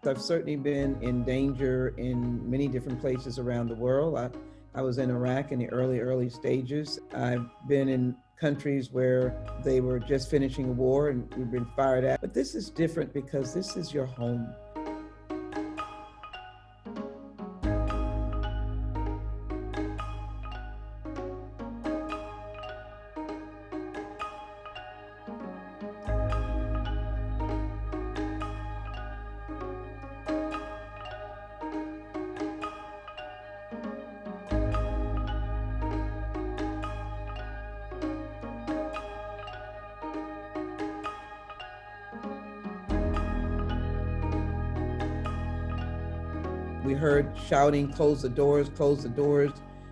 I've certainly been in danger in many different places around the world. I was in Iraq in the early stages. I've been in countries where they were just finishing a war and we've been fired at. But this is different because this is your home. We heard shouting, close the doors, close the doors.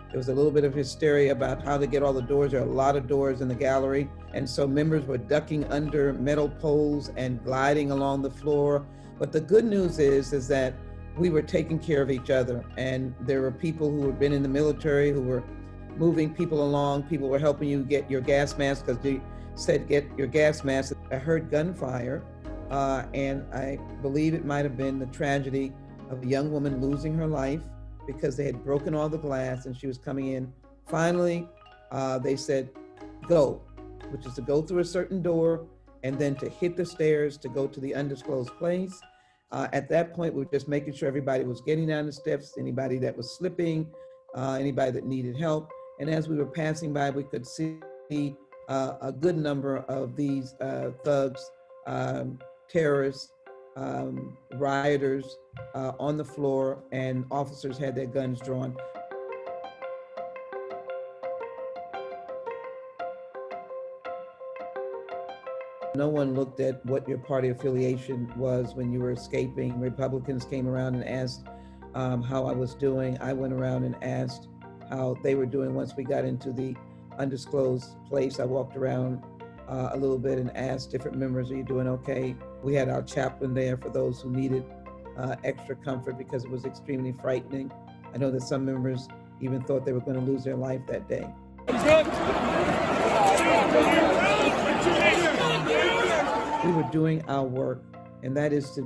There was a little bit of hysteria about how to get all the doors. There are a lot of doors in the gallery. And so members were ducking under metal poles and gliding along the floor. But the good news is that we were taking care of each other. And there were people who had been in the military who were moving people along. People were helping you get your gas mask because they said, get your gas mask. I heard gunfire and I believe it might've been the tragedy of a young woman losing her life because they had broken all the glass and she was coming in. Finally, they said, go, which is to go through a certain door and then to hit the stairs to go to the undisclosed place. At that point, we were just making sure everybody was getting down the steps, anybody that was slipping, anybody that needed help. And as we were passing by, we could see a good number of these thugs, terrorists, rioters on the floor, and officers had their guns drawn. No one looked at what your party affiliation was when you were escaping. Republicans came around and asked how I was doing. I went around and asked how they were doing once we got into the undisclosed place. I walked around a little bit and asked different members, are you doing okay? We had our chaplain there for those who needed extra comfort because it was extremely frightening. I know that some members even thought they were going to lose their life that day. We were doing our work, and that is to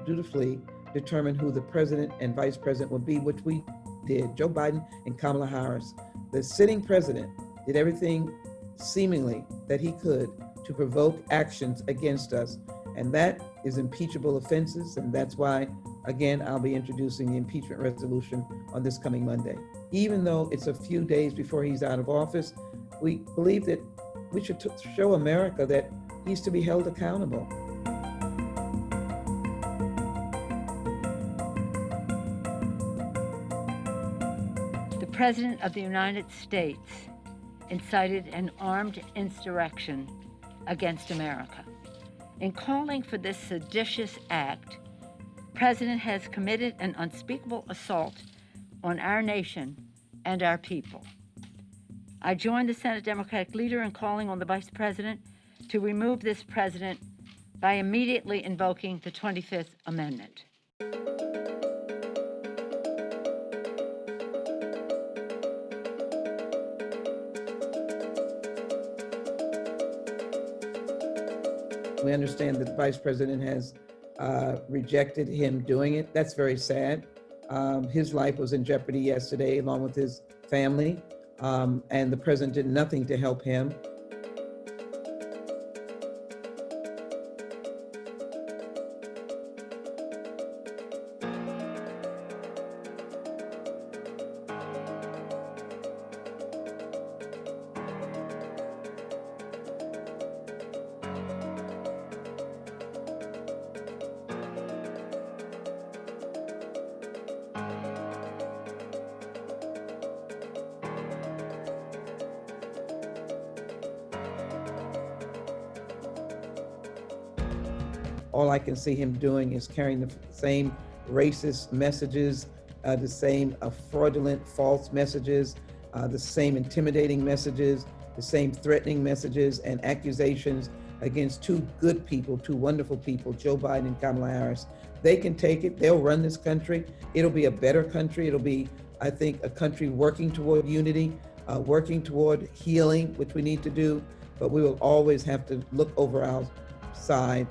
dutifully determine who the president and vice president would be, which we did, Joe Biden and Kamala Harris. The sitting president did everything seemingly that he could to provoke actions against us. And that is impeachable offenses. And that's why, again, I'll be introducing the impeachment resolution on this coming Monday. Even though it's a few days before he's out of office, we believe that we should show America that he's to be held accountable. The President of the United States incited an armed insurrection against America. In calling for this seditious act, the President has committed an unspeakable assault on our nation and our people. I join the Senate Democratic leader in calling on the Vice President to remove this president by immediately invoking the 25th Amendment. We understand that the vice president has rejected him doing it. That's very sad. His life was in jeopardy yesterday, along with his family, and the president did nothing to help him. All I can see him doing is carrying the same racist messages, the same fraudulent, false messages, the same intimidating messages, the same threatening messages and accusations against two good people, two wonderful people, Joe Biden and Kamala Harris. They can take it. They'll run this country. It'll be a better country. It'll be, I think, a country working toward unity, working toward healing, which we need to do. But we will always have to look over our side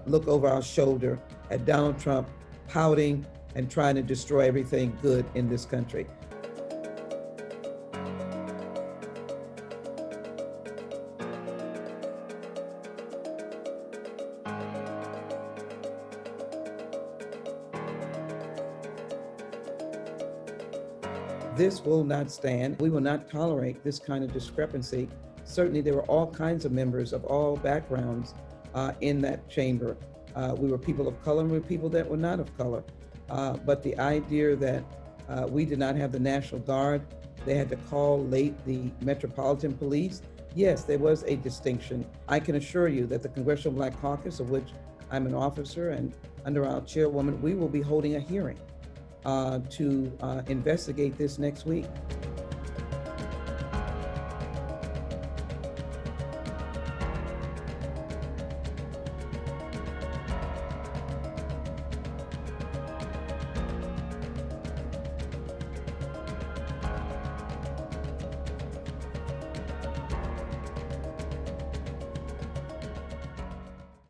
look over our shoulder at Donald Trump pouting and trying to destroy everything good in this country. This will not stand. We will not tolerate this kind of discrepancy. Certainly, there were all kinds of members of all backgrounds in that chamber. We were people of color and we were people that were not of color. But the idea that we did not have the National Guard, they had to call late the Metropolitan Police. Yes, there was a distinction. I can assure you that the Congressional Black Caucus, of which I'm an officer and under our chairwoman, we will be holding a hearing to investigate this next week.